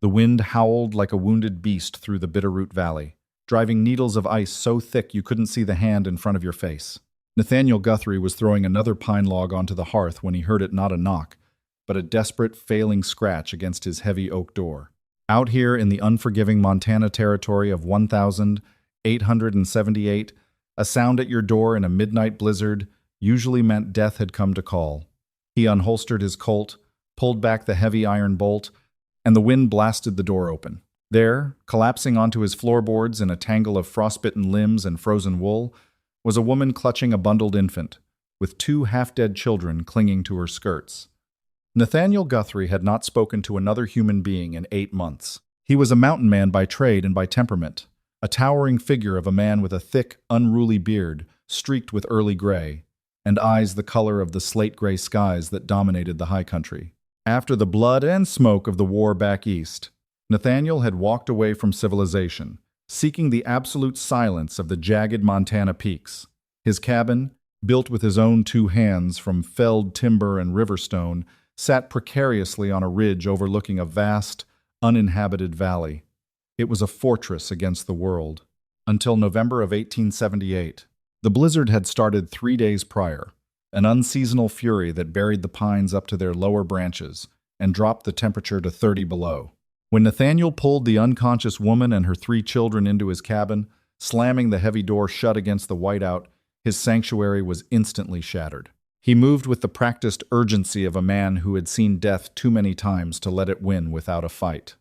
The wind howled like a wounded beast through the Bitterroot Valley, driving needles of ice so thick you couldn't see the hand in front of your face. Nathaniel Guthrie was throwing another pine log onto the hearth when he heard it not a knock, but a desperate, failing scratch against his heavy oak door. Out here in the unforgiving Montana territory of 1,878, a sound at your door in a midnight blizzard usually meant death had come to call. He unholstered his Colt, pulled back the heavy iron bolt, and the wind blasted the door open. There, collapsing onto his floorboards in a tangle of frostbitten limbs and frozen wool, was a woman clutching a bundled infant, with two half-dead children clinging to her skirts. Nathaniel Guthrie had not spoken to another human being in 8 months. He was a mountain man by trade and by temperament, a towering figure of a man with a thick, unruly beard streaked with early gray, and eyes the color of the slate-gray skies that dominated the high country. After the blood and smoke of the war back east, Nathaniel had walked away from civilization, seeking the absolute silence of the jagged Montana peaks. His cabin, built with his own 2 hands from felled timber and riverstone, sat precariously on a ridge overlooking a vast, uninhabited valley. It was a fortress against the world. Until November of 1878, the blizzard had started 3 days prior, an unseasonal fury that buried the pines up to their lower branches and dropped the temperature to 30 below. When Nathaniel pulled the unconscious woman and her 3 children into his cabin, slamming the heavy door shut against the whiteout, his sanctuary was instantly shattered. He moved with the practiced urgency of a man who had seen death too many times to let it win without a fight.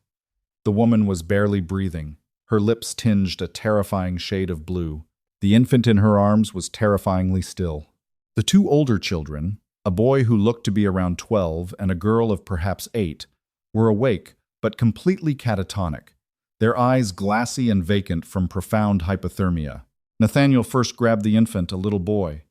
The woman was barely breathing, her lips tinged a terrifying shade of blue. The infant in her arms was terrifyingly still. The 2 older children, a boy who looked to be around 12 and a girl of perhaps 8, were awake but completely catatonic, their eyes glassy and vacant from profound hypothermia. Nathaniel first grabbed the infant, a little boy,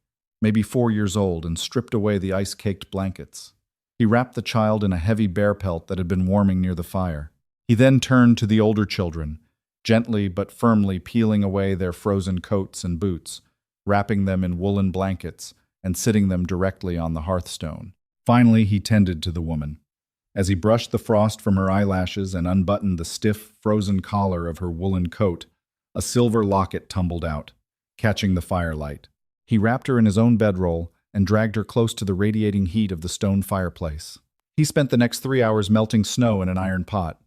maybe 4 years old, and stripped away the ice-caked blankets. He wrapped the child in a heavy bear pelt that had been warming near the fire. He then turned to the older children, gently but firmly peeling away their frozen coats and boots, wrapping them in woolen blankets, and sitting them directly on the hearthstone. Finally, he tended to the woman. As he brushed the frost from her eyelashes and unbuttoned the stiff, frozen collar of her woolen coat, a silver locket tumbled out, catching the firelight. He wrapped her in his own bedroll and dragged her close to the radiating heat of the stone fireplace. He spent the next 3 hours melting snow in an iron pot,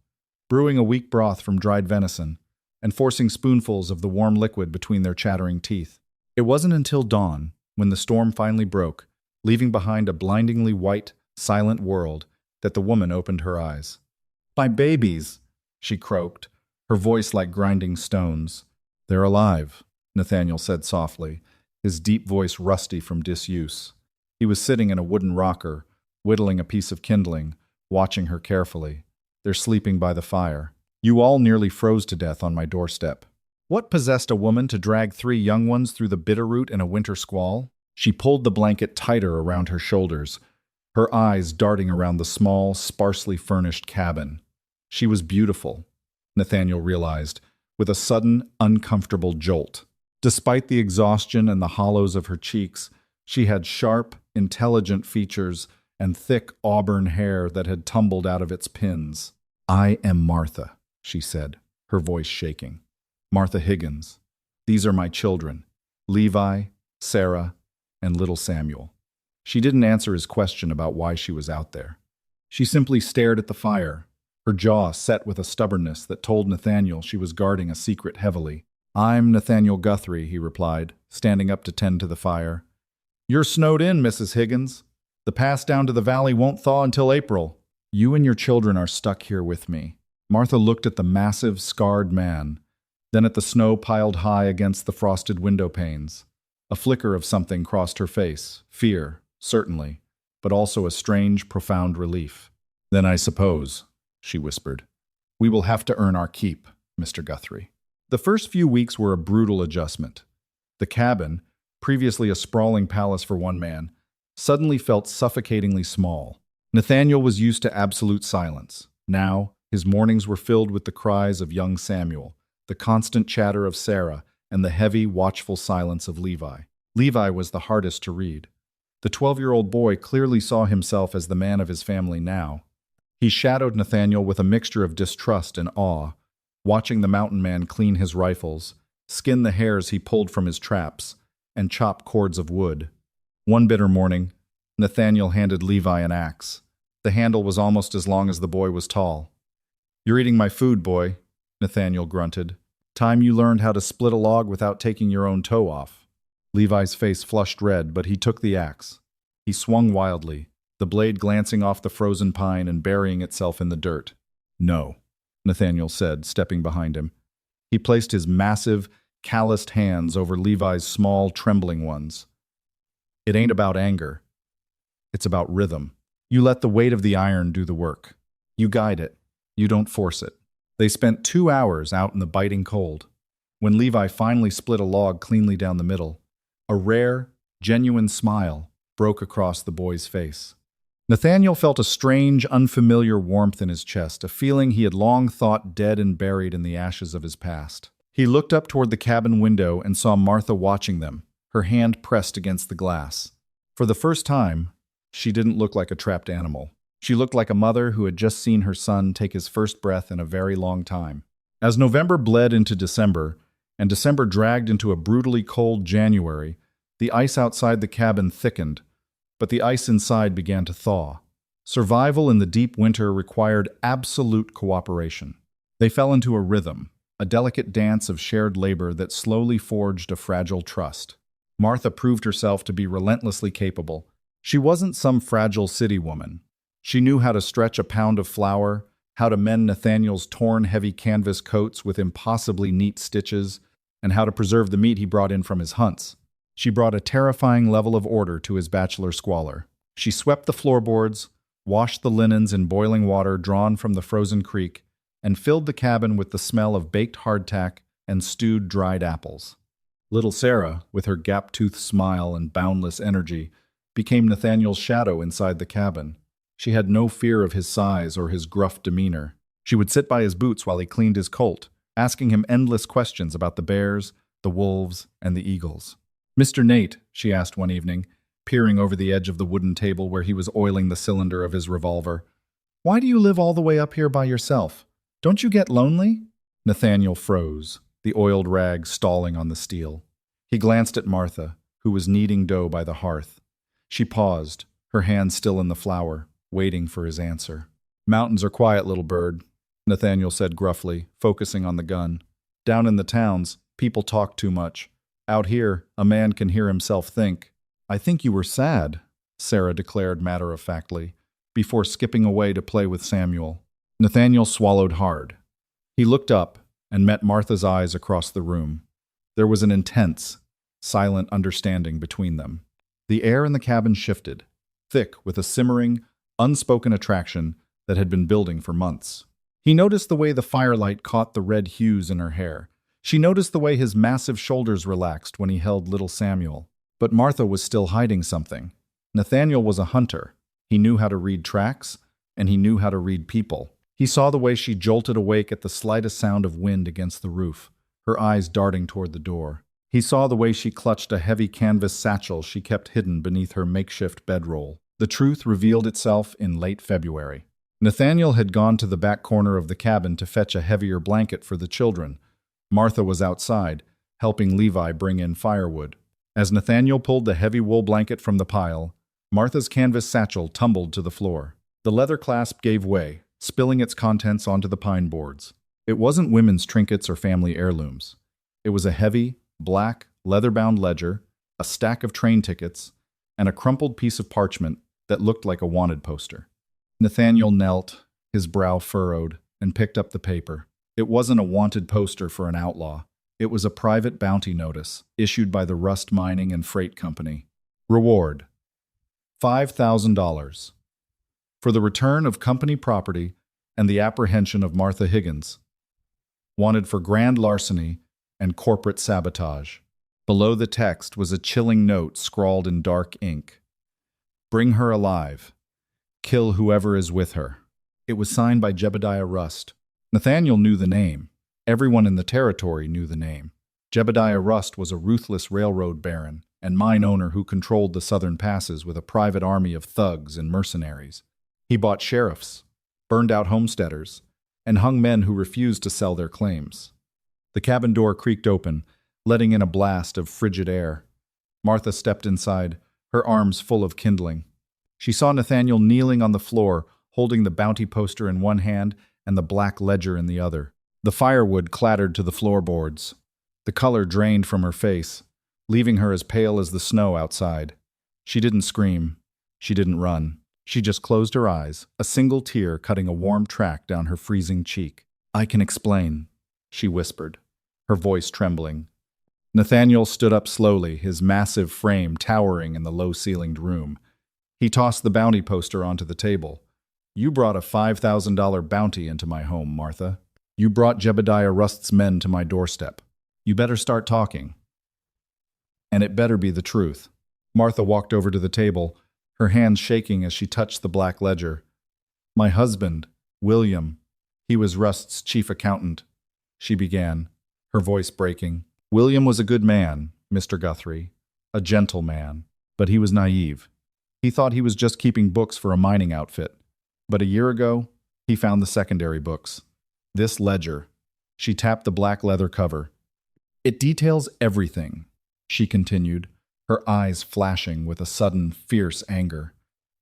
brewing a weak broth from dried venison, and forcing spoonfuls of the warm liquid between their chattering teeth. It wasn't until dawn, when the storm finally broke, leaving behind a blindingly white, silent world, that the woman opened her eyes. "My babies," she croaked, her voice like grinding stones. "They're alive," Nathaniel said softly, his deep voice rusty from disuse. He was sitting in a wooden rocker, whittling a piece of kindling, watching her carefully. "They're sleeping by the fire. You all nearly froze to death on my doorstep. What possessed a woman to drag 3 young ones through the Bitterroot in a winter squall?" She pulled the blanket tighter around her shoulders, her eyes darting around the small, sparsely furnished cabin. She was beautiful, Nathaniel realized, with a sudden, uncomfortable jolt. Despite the exhaustion and the hollows of her cheeks, she had sharp, intelligent features and thick auburn hair that had tumbled out of its pins. "I am Martha," she said, her voice shaking. "Martha Higgins. These are my children, Levi, Sarah, and little Samuel." She didn't answer his question about why she was out there. She simply stared at the fire, her jaw set with a stubbornness that told Nathaniel she was guarding a secret heavily. "I'm Nathaniel Guthrie," he replied, standing up to tend to the fire. "You're snowed in, Mrs. Higgins. The pass down to the valley won't thaw until April. You and your children are stuck here with me." Martha looked at the massive, scarred man, then at the snow piled high against the frosted window panes. A flicker of something crossed her face, fear, certainly, but also a strange, profound relief. "Then I suppose," she whispered, "we will have to earn our keep, Mr. Guthrie." The first few weeks were a brutal adjustment. The cabin, previously a sprawling palace for one man, suddenly felt suffocatingly small. Nathaniel was used to absolute silence. Now, his mornings were filled with the cries of young Samuel, the constant chatter of Sarah, and the heavy, watchful silence of Levi. Levi was the hardest to read. The 12-year-old boy clearly saw himself as the man of his family now. He shadowed Nathaniel with a mixture of distrust and awe, watching the mountain man clean his rifles, skin the hares he pulled from his traps, and chop cords of wood. One bitter morning, Nathaniel handed Levi an axe. The handle was almost as long as the boy was tall. "You're eating my food, boy," Nathaniel grunted. "Time you learned how to split a log without taking your own toe off." Levi's face flushed red, but he took the axe. He swung wildly, the blade glancing off the frozen pine and burying itself in the dirt. "No," Nathaniel said, stepping behind him. He placed his massive, calloused hands over Levi's small, trembling ones. "It ain't about anger. It's about rhythm. You let the weight of the iron do the work. You guide it. You don't force it." They spent 2 hours out in the biting cold. When Levi finally split a log cleanly down the middle, a rare, genuine smile broke across the boy's face. Nathaniel felt a strange, unfamiliar warmth in his chest, a feeling he had long thought dead and buried in the ashes of his past. He looked up toward the cabin window and saw Martha watching them, her hand pressed against the glass. For the first time, she didn't look like a trapped animal. She looked like a mother who had just seen her son take his first breath in a very long time. As November bled into December, and December dragged into a brutally cold January, the ice outside the cabin thickened, but the ice inside began to thaw. Survival in the deep winter required absolute cooperation. They fell into a rhythm, a delicate dance of shared labor that slowly forged a fragile trust. Martha proved herself to be relentlessly capable. She wasn't some fragile city woman. She knew how to stretch a pound of flour, how to mend Nathaniel's torn, heavy canvas coats with impossibly neat stitches, and how to preserve the meat he brought in from his hunts. She brought a terrifying level of order to his bachelor squalor. She swept the floorboards, washed the linens in boiling water drawn from the frozen creek, and filled the cabin with the smell of baked hardtack and stewed dried apples. Little Sarah, with her gap-toothed smile and boundless energy, became Nathaniel's shadow inside the cabin. She had no fear of his size or his gruff demeanor. She would sit by his boots while he cleaned his colt, asking him endless questions about the bears, the wolves, and the eagles. "Mr. Nate," she asked one evening, peering over the edge of the wooden table where he was oiling the cylinder of his revolver, "why do you live all the way up here by yourself? Don't you get lonely?" Nathaniel froze, the oiled rag stalling on the steel. He glanced at Martha, who was kneading dough by the hearth. She paused, her hand still in the flour, waiting for his answer. "Mountains are quiet, little bird," Nathaniel said gruffly, focusing on the gun. "Down in the towns, people talk too much. Out here, a man can hear himself think." "I think you were sad," Sarah declared matter-of-factly, before skipping away to play with Samuel. Nathaniel swallowed hard. He looked up and met Martha's eyes across the room. There was an intense, silent understanding between them. The air in the cabin shifted, thick with a simmering, unspoken attraction that had been building for months. He noticed the way the firelight caught the red hues in her hair. She noticed the way his massive shoulders relaxed when he held little Samuel. But Martha was still hiding something. Nathaniel was a hunter. He knew how to read tracks, and he knew how to read people. He saw the way she jolted awake at the slightest sound of wind against the roof, her eyes darting toward the door. He saw the way she clutched a heavy canvas satchel she kept hidden beneath her makeshift bedroll. The truth revealed itself in late February. Nathaniel had gone to the back corner of the cabin to fetch a heavier blanket for the children. Martha was outside, helping Levi bring in firewood. As Nathaniel pulled the heavy wool blanket from the pile, Martha's canvas satchel tumbled to the floor. The leather clasp gave way, spilling its contents onto the pine boards. It wasn't women's trinkets or family heirlooms. It was a heavy, black, leather-bound ledger, a stack of train tickets, and a crumpled piece of parchment that looked like a wanted poster. Nathaniel knelt, his brow furrowed, and picked up the paper. It wasn't a wanted poster for an outlaw. It was a private bounty notice issued by the Rust Mining and Freight Company. Reward: $5,000 for the return of company property and the apprehension of Martha Higgins. Wanted for grand larceny and corporate sabotage. Below the text was a chilling note scrawled in dark ink. Bring her alive. Kill whoever is with her. It was signed by Jebediah Rust. Nathaniel knew the name. Everyone in the territory knew the name. Jebediah Rust was a ruthless railroad baron and mine owner who controlled the southern passes with a private army of thugs and mercenaries. He bought sheriffs, burned out homesteaders, and hung men who refused to sell their claims. The cabin door creaked open, letting in a blast of frigid air. Martha stepped inside, her arms full of kindling. She saw Nathaniel kneeling on the floor, holding the bounty poster in one hand and the black ledger in the other. The firewood clattered to the floorboards. The color drained from her face, leaving her as pale as the snow outside. She didn't scream. She didn't run. She just closed her eyes, a single tear cutting a warm track down her freezing cheek. "I can explain," she whispered, her voice trembling. Nathaniel stood up slowly, his massive frame towering in the low-ceilinged room. He tossed the bounty poster onto the table. "You brought a $5,000 bounty into my home, Martha. You brought Jebediah Rust's men to my doorstep. You better start talking. And it better be the truth." Martha walked over to the table, her hands shaking as she touched the black ledger. "My husband, William, he was Rust's chief accountant," she began, her voice breaking. "William was a good man, Mr. Guthrie, a gentle man, but he was naive. He thought he was just keeping books for a mining outfit. But a year ago, he found the secondary books. This ledger." She tapped the black leather cover. "It details everything," she continued, her eyes flashing with a sudden, fierce anger.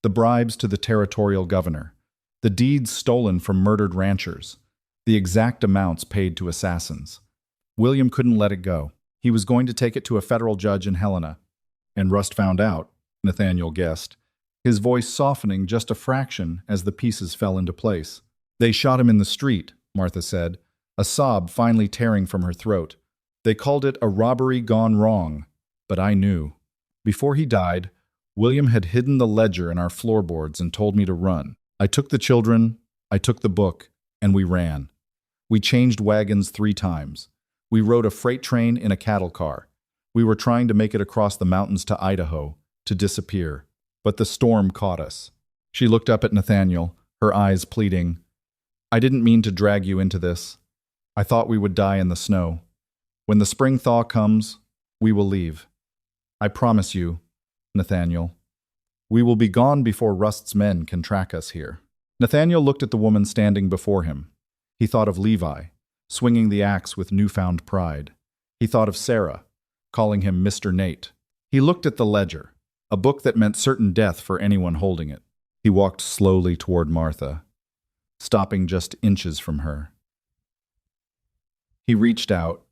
"The bribes to the territorial governor, the deeds stolen from murdered ranchers, the exact amounts paid to assassins. William couldn't let it go. He was going to take it to a federal judge in Helena. And Rust found out," Nathaniel guessed, his voice softening just a fraction as the pieces fell into place. "They shot him in the street," Martha said, a sob finally tearing from her throat. "They called it a robbery gone wrong. But I knew. Before he died, William had hidden the ledger in our floorboards and told me to run. I took the children, I took the book, and we ran. We changed wagons 3 times. We rode a freight train in a cattle car. We were trying to make it across the mountains to Idaho, to disappear. But the storm caught us." She looked up at Nathaniel, her eyes pleading. "I didn't mean to drag you into this. I thought we would die in the snow. When the spring thaw comes, we will leave. I promise you, Nathaniel. We will be gone before Rust's men can track us here." Nathaniel looked at the woman standing before him. He thought of Levi, swinging the axe with newfound pride. He thought of Sarah, calling him Mr. Nate. He looked at the ledger, a book that meant certain death for anyone holding it. He walked slowly toward Martha, stopping just inches from her. He reached out,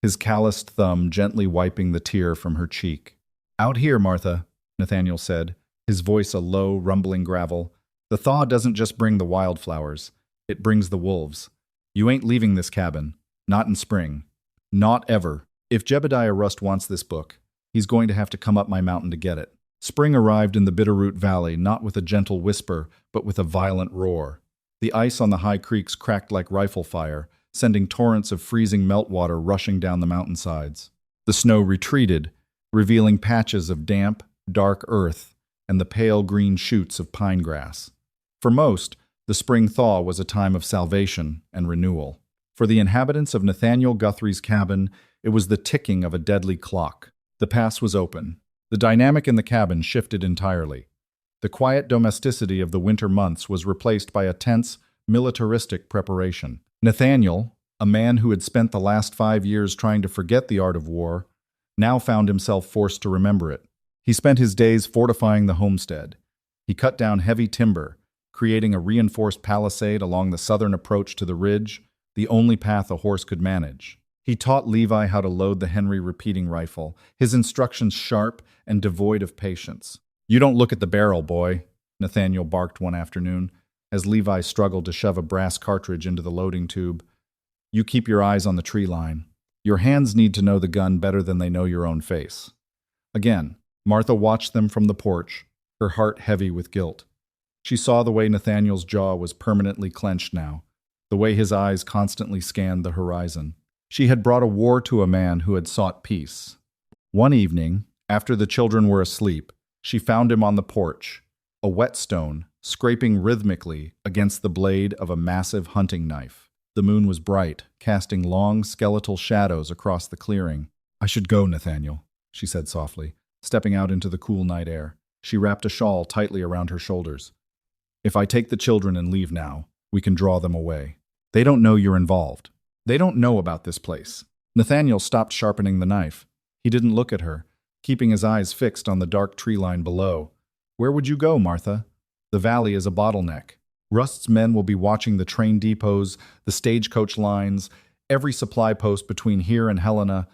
his calloused thumb gently wiping the tear from her cheek. "Out here, Martha," Nathaniel said, his voice a low, rumbling gravel. "The thaw doesn't just bring the wildflowers, it brings the wolves. You ain't leaving this cabin, not in spring, not ever. If Jebediah Rust wants this book, he's going to have to come up my mountain to get it." Spring arrived in the Bitterroot Valley, not with a gentle whisper, but with a violent roar. The ice on the high creeks cracked like rifle fire, sending torrents of freezing meltwater rushing down the mountainsides. The snow retreated, revealing patches of damp, dark earth and the pale green shoots of pine grass. For most, the spring thaw was a time of salvation and renewal. For the inhabitants of Nathaniel Guthrie's cabin, it was the ticking of a deadly clock. The pass was open. The dynamic in the cabin shifted entirely. The quiet domesticity of the winter months was replaced by a tense, militaristic preparation. Nathaniel, a man who had spent the last 5 years trying to forget the art of war, now found himself forced to remember it. He spent his days fortifying the homestead. He cut down heavy timber, creating a reinforced palisade along the southern approach to the ridge, the only path a horse could manage. He taught Levi how to load the Henry repeating rifle, his instructions sharp and devoid of patience. "You don't look at the barrel, boy," Nathaniel barked one afternoon, as Levi struggled to shove a brass cartridge into the loading tube. "You keep your eyes on the tree line. Your hands need to know the gun better than they know your own face." Again, Martha watched them from the porch, her heart heavy with guilt. She saw the way Nathaniel's jaw was permanently clenched now, the way his eyes constantly scanned the horizon. She had brought a war to a man who had sought peace. One evening, after the children were asleep, she found him on the porch, a whetstone scraping rhythmically against the blade of a massive hunting knife. The moon was bright, casting long, skeletal shadows across the clearing. "I should go, Nathaniel," she said softly, stepping out into the cool night air. She wrapped a shawl tightly around her shoulders. "If I take the children and leave now, We can draw them away. They don't know you're involved. They don't know about this place. Nathaniel stopped sharpening the knife. He didn't look at her, keeping his eyes fixed on the dark tree line below. Where would you go, Martha? The valley is a bottleneck. Rust's men will be watching the train depots, the stagecoach lines, every supply post between here and Helena.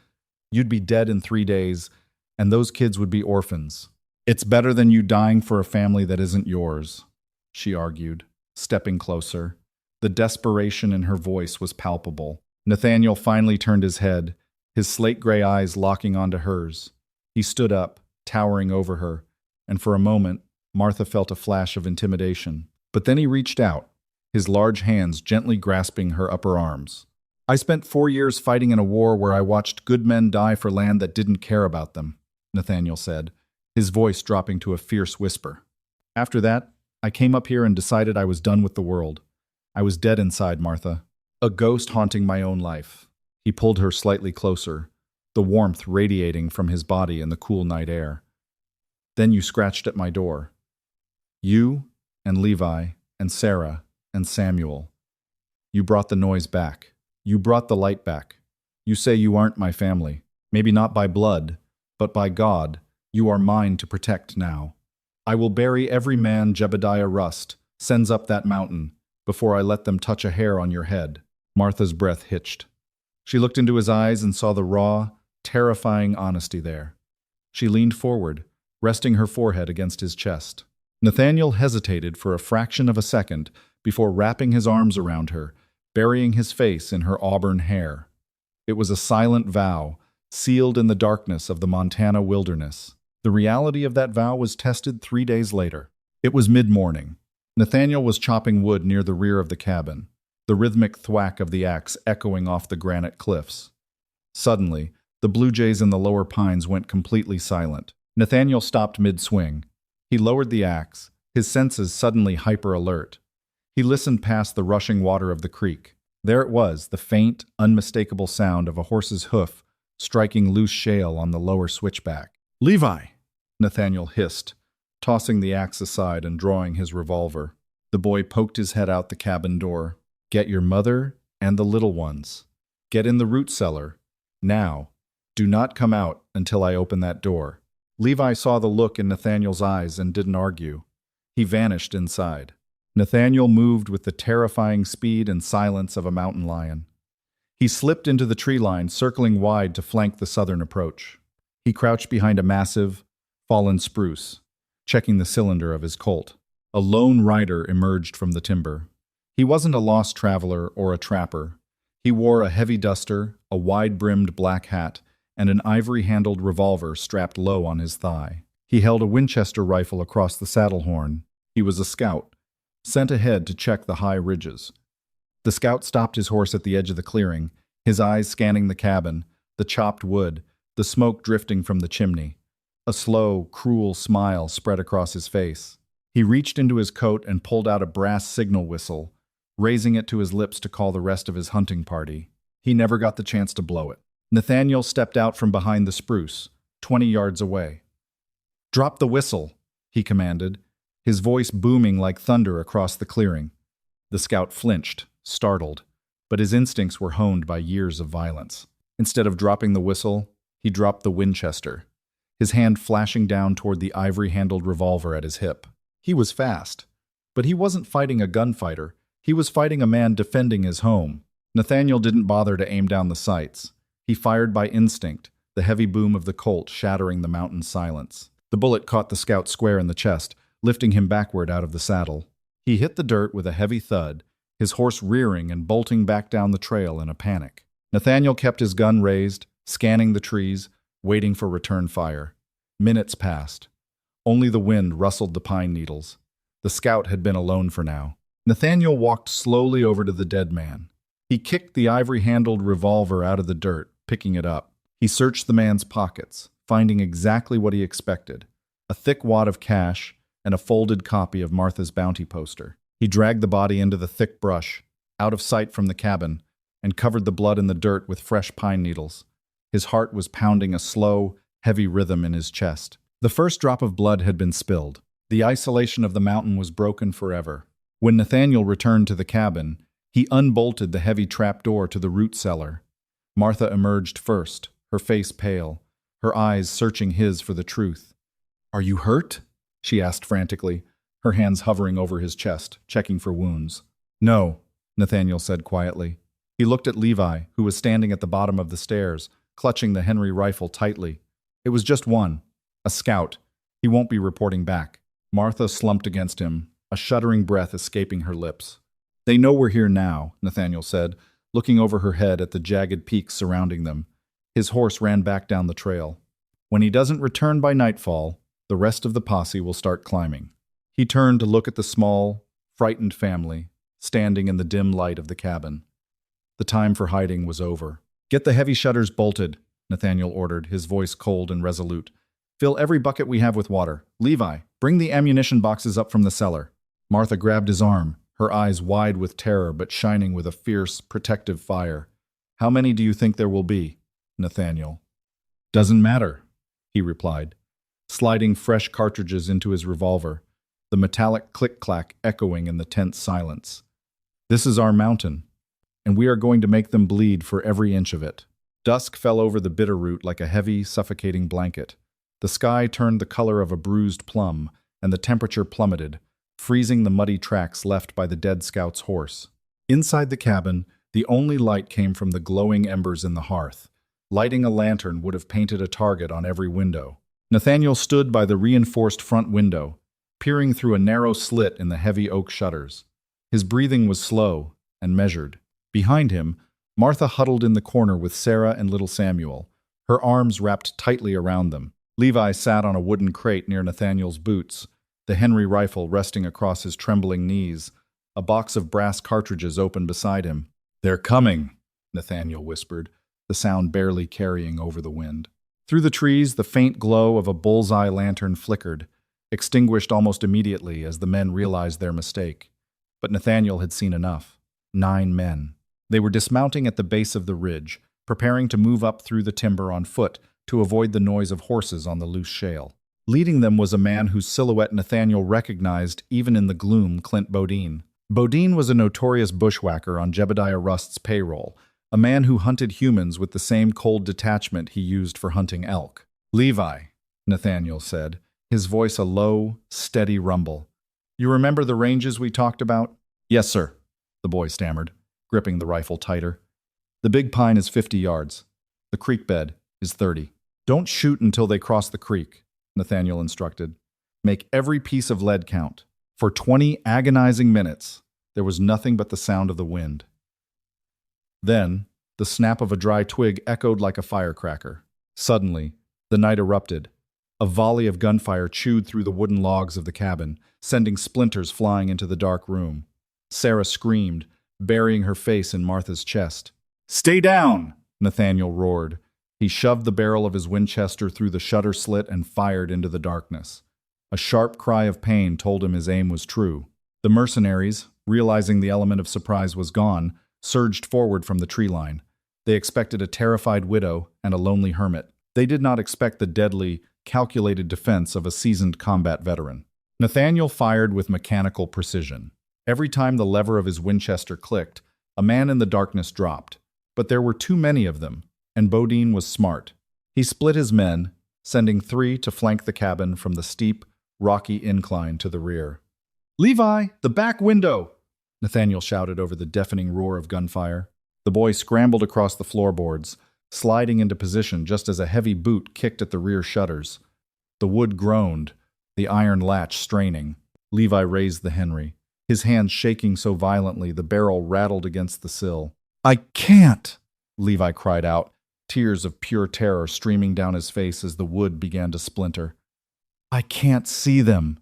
You'd be dead in 3 days, and those kids would be orphans. It's better than you dying for a family that isn't yours, she argued, stepping closer. The desperation in her voice was palpable. Nathaniel finally turned his head, his slate-gray eyes locking onto hers. He stood up, towering over her, and for a moment, Martha felt a flash of intimidation. But then he reached out, his large hands gently grasping her upper arms. I spent 4 years fighting in a war where I watched good men die for land that didn't care about them, Nathaniel said, his voice dropping to a fierce whisper. After that, I came up here and decided I was done with the world. I was dead inside, Martha, a ghost haunting my own life. He pulled her slightly closer, the warmth radiating from his body in the cool night air. Then you scratched at my door. You and Levi and Sarah and Samuel. You brought the noise back. You brought the light back. You say you aren't my family, maybe not by blood, but by God. You are mine to protect now. I will bury every man Jebediah Rust sends up that mountain before I let them touch a hair on your head. Martha's breath hitched. She looked into his eyes and saw the raw, terrifying honesty there. She leaned forward, resting her forehead against his chest. Nathaniel hesitated for a fraction of a second before wrapping his arms around her, burying his face in her auburn hair. It was a silent vow, sealed in the darkness of the Montana wilderness. The reality of that vow was tested 3 days later. It was mid-morning. Nathaniel was chopping wood near the rear of the cabin, the rhythmic thwack of the axe echoing off the granite cliffs. Suddenly, the blue jays in the lower pines went completely silent. Nathaniel stopped mid-swing. He lowered the axe, his senses suddenly hyper-alert. He listened past the rushing water of the creek. There it was, the faint, unmistakable sound of a horse's hoof striking loose shale on the lower switchback. "Levi!" Nathaniel hissed, tossing the axe aside and drawing his revolver. The boy poked his head out the cabin door. "Get your mother and the little ones. Get in the root cellar. Now. Do not come out until I open that door." Levi saw the look in Nathaniel's eyes and didn't argue. He vanished inside. Nathaniel moved with the terrifying speed and silence of a mountain lion. He slipped into the tree line, circling wide to flank the southern approach. He crouched behind a massive, fallen spruce, checking the cylinder of his Colt. A lone rider emerged from the timber. He wasn't a lost traveler or a trapper. He wore a heavy duster, a wide-brimmed black hat, and an ivory-handled revolver strapped low on his thigh. He held a Winchester rifle across the saddle horn. He was a scout, sent ahead to check the high ridges. The scout stopped his horse at the edge of the clearing, his eyes scanning the cabin, the chopped wood, the smoke drifting from the chimney. A slow, cruel smile spread across his face. He reached into his coat and pulled out a brass signal whistle, raising it to his lips to call the rest of his hunting party. He never got the chance to blow it. Nathaniel stepped out from behind the spruce, 20 yards away. "Drop the whistle," he commanded, his voice booming like thunder across the clearing. The scout flinched, startled, but his instincts were honed by years of violence. Instead of dropping the whistle, he dropped the Winchester, his hand flashing down toward the ivory-handled revolver at his hip. He was fast, but he wasn't fighting a gunfighter. He was fighting a man defending his home. Nathaniel didn't bother to aim down the sights. He fired by instinct, the heavy boom of the Colt shattering the mountain silence. The bullet caught the scout square in the chest, lifting him backward out of the saddle. He hit the dirt with a heavy thud, his horse rearing and bolting back down the trail in a panic. Nathaniel kept his gun raised, scanning the trees, waiting for return fire. Minutes passed. Only the wind rustled the pine needles. The scout had been alone for now. Nathaniel walked slowly over to the dead man. He kicked the ivory-handled revolver out of the dirt, picking it up. He searched the man's pockets, finding exactly what he expected: a thick wad of cash and a folded copy of Martha's bounty poster. He dragged the body into the thick brush, out of sight from the cabin, and covered the blood in the dirt with fresh pine needles. His heart was pounding a slow, heavy rhythm in his chest. The first drop of blood had been spilled. The isolation of the mountain was broken forever. When Nathaniel returned to the cabin, he unbolted the heavy trapdoor to the root cellar. Martha emerged first, her face pale, her eyes searching his for the truth. "Are you hurt?" she asked frantically, her hands hovering over his chest, checking for wounds. "No," Nathaniel said quietly. He looked at Levi, who was standing at the bottom of the stairs, clutching the Henry rifle tightly. "It was just one. A scout. He won't be reporting back." Martha slumped against him, a shuddering breath escaping her lips. "They know we're here now," Nathaniel said, looking over her head at the jagged peaks surrounding them. His horse ran back down the trail. "When he doesn't return by nightfall, the rest of the posse will start climbing." He turned to look at the small, frightened family, standing in the dim light of the cabin. The time for hiding was over. "Get the heavy shutters bolted," Nathaniel ordered, his voice cold and resolute. "Fill every bucket we have with water. Levi, bring the ammunition boxes up from the cellar." Martha grabbed his arm, her eyes wide with terror but shining with a fierce, protective fire. "How many do you think there will be, Nathaniel?" "Doesn't matter," he replied, sliding fresh cartridges into his revolver, the metallic click-clack echoing in the tense silence. "This is our mountain, and we are going to make them bleed for every inch of it." Dusk fell over the Bitterroot like a heavy, suffocating blanket. The sky turned the color of a bruised plum, and the temperature plummeted, freezing the muddy tracks left by the dead scout's horse. Inside the cabin, the only light came from the glowing embers in the hearth. Lighting a lantern would have painted a target on every window. Nathaniel stood by the reinforced front window, peering through a narrow slit in the heavy oak shutters. His breathing was slow and measured. Behind him, Martha huddled in the corner with Sarah and little Samuel, her arms wrapped tightly around them. Levi sat on a wooden crate near Nathaniel's boots, the Henry rifle resting across his trembling knees, a box of brass cartridges open beside him. "They're coming," Nathaniel whispered, the sound barely carrying over the wind. Through the trees, the faint glow of a bullseye lantern flickered, extinguished almost immediately as the men realized their mistake. But Nathaniel had seen enough. 9 men. They were dismounting at the base of the ridge, preparing to move up through the timber on foot to avoid the noise of horses on the loose shale. Leading them was a man whose silhouette Nathaniel recognized even in the gloom, Clint Bodine. Bodine was a notorious bushwhacker on Jebediah Rust's payroll, a man who hunted humans with the same cold detachment he used for hunting elk. "Levi," Nathaniel said, his voice a low, steady rumble. "You remember the ranges we talked about?" "Yes, sir," the boy stammered, gripping the rifle tighter. "The big pine is 50 yards. The creek bed is 30. Don't shoot until they cross the creek," Nathaniel instructed. "Make every piece of lead count." For 20 agonizing minutes, there was nothing but the sound of the wind. Then, the snap of a dry twig echoed like a firecracker. Suddenly, the night erupted. A volley of gunfire chewed through the wooden logs of the cabin, sending splinters flying into the dark room. Sarah screamed, burying her face in Martha's chest. "Stay down!" Nathaniel roared. He shoved the barrel of his Winchester through the shutter slit and fired into the darkness. A sharp cry of pain told him his aim was true. The mercenaries, realizing the element of surprise was gone, surged forward from the tree line. They expected a terrified widow and a lonely hermit. They did not expect the deadly, calculated defense of a seasoned combat veteran. Nathaniel fired with mechanical precision. Every time the lever of his Winchester clicked, a man in the darkness dropped. But there were too many of them, and Bodine was smart. He split his men, sending 3 to flank the cabin from the steep, rocky incline to the rear. "Levi, the back window!" Nathaniel shouted over the deafening roar of gunfire. The boy scrambled across the floorboards, sliding into position just as a heavy boot kicked at the rear shutters. The wood groaned, the iron latch straining. Levi raised the Henry, his hands shaking so violently the barrel rattled against the sill. "I can't!" Levi cried out, tears of pure terror streaming down his face as the wood began to splinter. "I can't see them."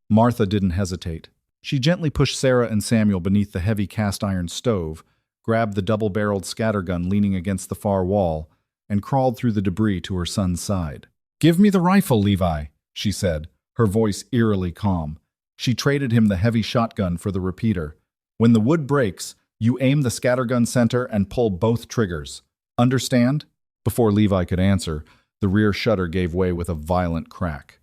Martha didn't hesitate. She gently pushed Sarah and Samuel beneath the heavy cast-iron stove, grabbed the double-barreled scattergun leaning against the far wall, and crawled through the debris to her son's side. "Give me the rifle, Levi," she said, her voice eerily calm. She traded him the heavy shotgun for the repeater. "When the wood breaks, you aim the scattergun center and pull both triggers. Understand?" Before Levi could answer, the rear shutter gave way with a violent crack.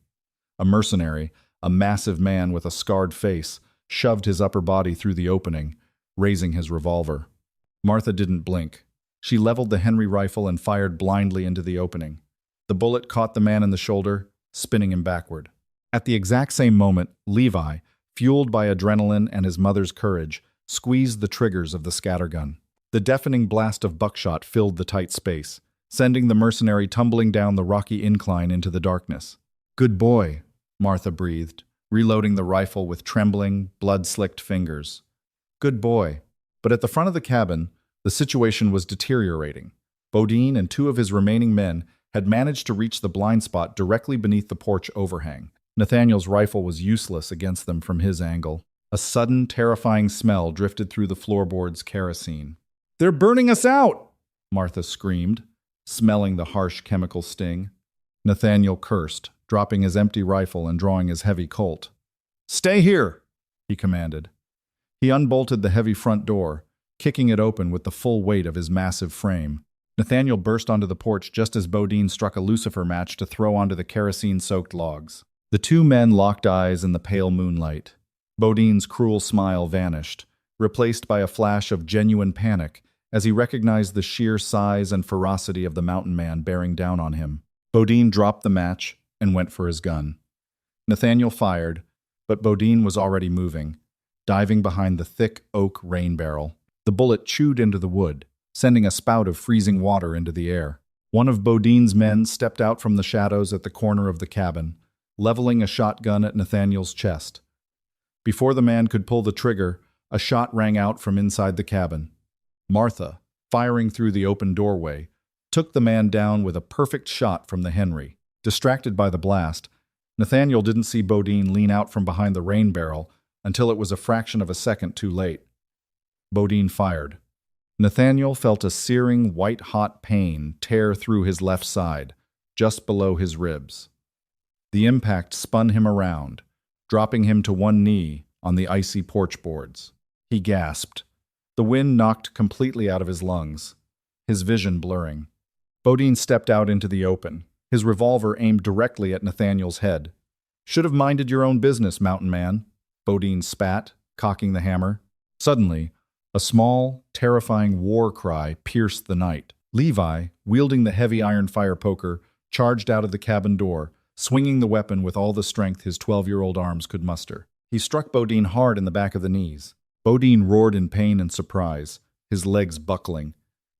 A mercenary, a massive man with a scarred face, shoved his upper body through the opening, raising his revolver. Martha didn't blink. She leveled the Henry rifle and fired blindly into the opening. The bullet caught the man in the shoulder, spinning him backward. At the exact same moment, Levi, fueled by adrenaline and his mother's courage, squeezed the triggers of the scattergun. The deafening blast of buckshot filled the tight space, sending the mercenary tumbling down the rocky incline into the darkness. "Good boy," Martha breathed, reloading the rifle with trembling, blood-slicked fingers. "Good boy." But at the front of the cabin, the situation was deteriorating. Bodine and two of his remaining men had managed to reach the blind spot directly beneath the porch overhang. Nathaniel's rifle was useless against them from his angle. A sudden, terrifying smell drifted through the floorboards' kerosene. "They're burning us out!" Martha screamed, smelling the harsh chemical sting. Nathaniel cursed, dropping his empty rifle and drawing his heavy Colt. "Stay here!" he commanded. He unbolted the heavy front door, kicking it open with the full weight of his massive frame. Nathaniel burst onto the porch just as Bodine struck a lucifer match to throw onto the kerosene-soaked logs. The two men locked eyes in the pale moonlight. Bodine's cruel smile vanished, replaced by a flash of genuine panic as he recognized the sheer size and ferocity of the mountain man bearing down on him. Bodine dropped the match and went for his gun. Nathaniel fired, but Bodine was already moving, diving behind the thick oak rain barrel. The bullet chewed into the wood, sending a spout of freezing water into the air. One of Bodine's men stepped out from the shadows at the corner of the cabin, leveling a shotgun at Nathaniel's chest. Before the man could pull the trigger, a shot rang out from inside the cabin. Martha, firing through the open doorway, took the man down with a perfect shot from the Henry. Distracted by the blast, Nathaniel didn't see Bodine lean out from behind the rain barrel until it was a fraction of a second too late. Bodine fired. Nathaniel felt a searing, white-hot pain tear through his left side, just below his ribs. The impact spun him around, dropping him to one knee on the icy porch boards. He gasped. The wind knocked completely out of his lungs, his vision blurring. Bodine stepped out into the open, his revolver aimed directly at Nathaniel's head. "Should have minded your own business, mountain man," Bodine spat, cocking the hammer. Suddenly, a small, terrifying war cry pierced the night. Levi, wielding the heavy iron fire poker, charged out of the cabin door, swinging the weapon with all the strength his 12-year-old arms could muster. He struck Bodine hard in the back of the knees. Bodine roared in pain and surprise, his legs buckling.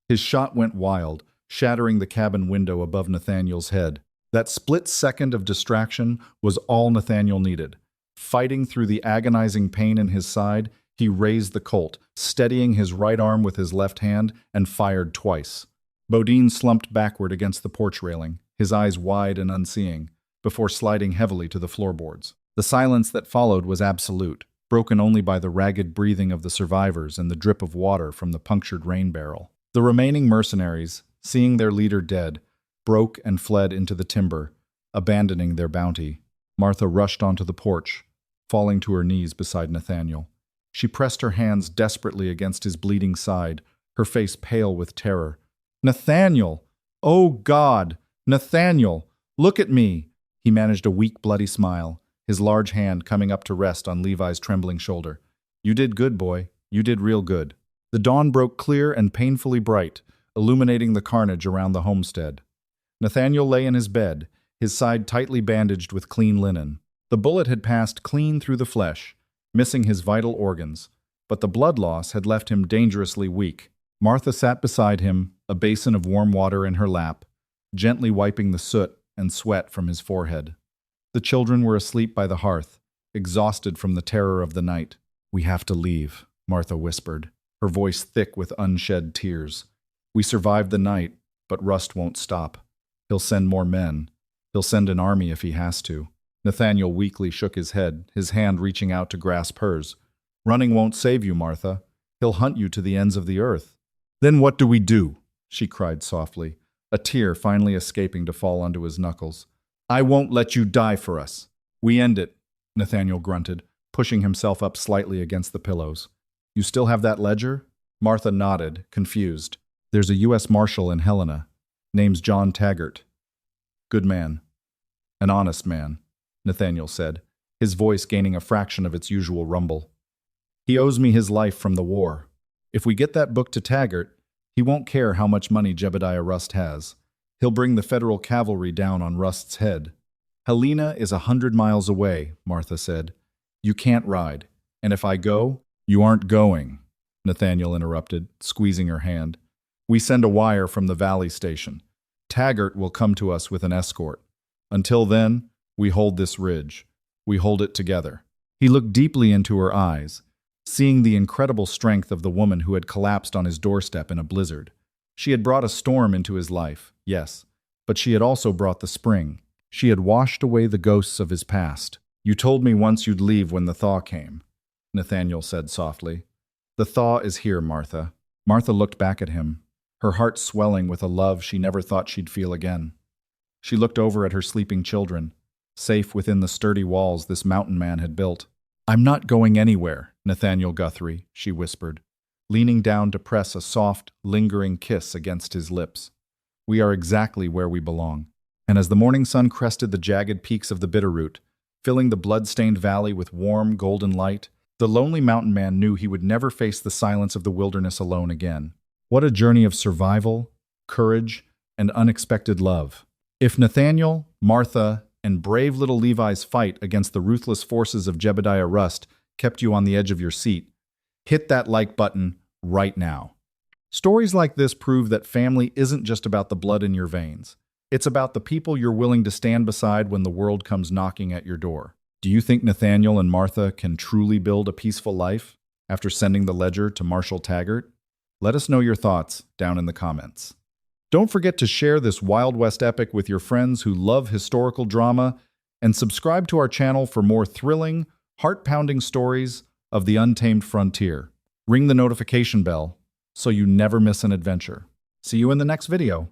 His shot went wild, shattering the cabin window above Nathaniel's head. That split second of distraction was all Nathaniel needed. Fighting through the agonizing pain in his side, he raised the Colt, steadying his right arm with his left hand, and fired twice. Bodine slumped backward against the porch railing, his eyes wide and unseeing, before sliding heavily to the floorboards. The silence that followed was absolute, broken only by the ragged breathing of the survivors and the drip of water from the punctured rain barrel. The remaining mercenaries, seeing their leader dead, broke and fled into the timber, abandoning their bounty. Martha rushed onto the porch, falling to her knees beside Nathaniel. She pressed her hands desperately against his bleeding side, her face pale with terror. "Nathaniel! Oh, God! Nathaniel! Look at me!" He managed a weak, bloody smile, his large hand coming up to rest on Levi's trembling shoulder. "You did good, boy. You did real good." The dawn broke clear and painfully bright, illuminating the carnage around the homestead. Nathaniel lay in his bed, his side tightly bandaged with clean linen. The bullet had passed clean through the flesh, missing his vital organs, but the blood loss had left him dangerously weak. Martha sat beside him, a basin of warm water in her lap, gently wiping the soot and sweat from his forehead. The children were asleep by the hearth, exhausted from the terror of the night. "We have to leave," Martha whispered, her voice thick with unshed tears. "We survived the night, but Rust won't stop. He'll send more men. He'll send an army if he has to." Nathaniel weakly shook his head, his hand reaching out to grasp hers. "Running won't save you, Martha. He'll hunt you to the ends of the earth." "Then what do we do?" she cried softly, a tear finally escaping to fall onto his knuckles. "I won't let you die for us." "We end it," Nathaniel grunted, pushing himself up slightly against the pillows. "You still have that ledger?" Martha nodded, confused. "There's a U.S. Marshal in Helena. Name's John Taggart. Good man. An honest man," Nathaniel said, his voice gaining a fraction of its usual rumble. He owes me his life from the war. If we get that book to Taggart, he won't care how much money Jebediah Rust has. He'll bring the federal cavalry down on Rust's head. Helena is 100 miles away, Martha said. You can't ride. And if I go, you aren't going, Nathaniel interrupted, squeezing her hand. We send a wire from the Valley Station. Taggart will come to us with an escort. Until then, we hold this ridge. We hold it together. He looked deeply into her eyes, seeing the incredible strength of the woman who had collapsed on his doorstep in a blizzard. She had brought a storm into his life, yes, but she had also brought the spring. She had washed away the ghosts of his past. You told me once you'd leave when the thaw came, Nathaniel said softly. The thaw is here, Martha. Martha looked back at him, her heart swelling with a love she never thought she'd feel again. She looked over at her sleeping children, safe within the sturdy walls this mountain man had built. I'm not going anywhere, Nathaniel Guthrie, she whispered, leaning down to press a soft, lingering kiss against his lips. We are exactly where we belong. And as the morning sun crested the jagged peaks of the Bitterroot, filling the blood-stained valley with warm, golden light, the lonely mountain man knew he would never face the silence of the wilderness alone again. What a journey of survival, courage, and unexpected love. If Nathaniel, Martha, and brave little Levi's fight against the ruthless forces of Jebediah Rust kept you on the edge of your seat, hit that like button right now. Stories like this prove that family isn't just about the blood in your veins. It's about the people you're willing to stand beside when the world comes knocking at your door. Do you think Nathaniel and Martha can truly build a peaceful life after sending the ledger to Marshal Taggart? Let us know your thoughts down in the comments. Don't forget to share this Wild West epic with your friends who love historical drama, and subscribe to our channel for more thrilling, heart-pounding stories of the untamed frontier. Ring the notification bell so you never miss an adventure. See you in the next video.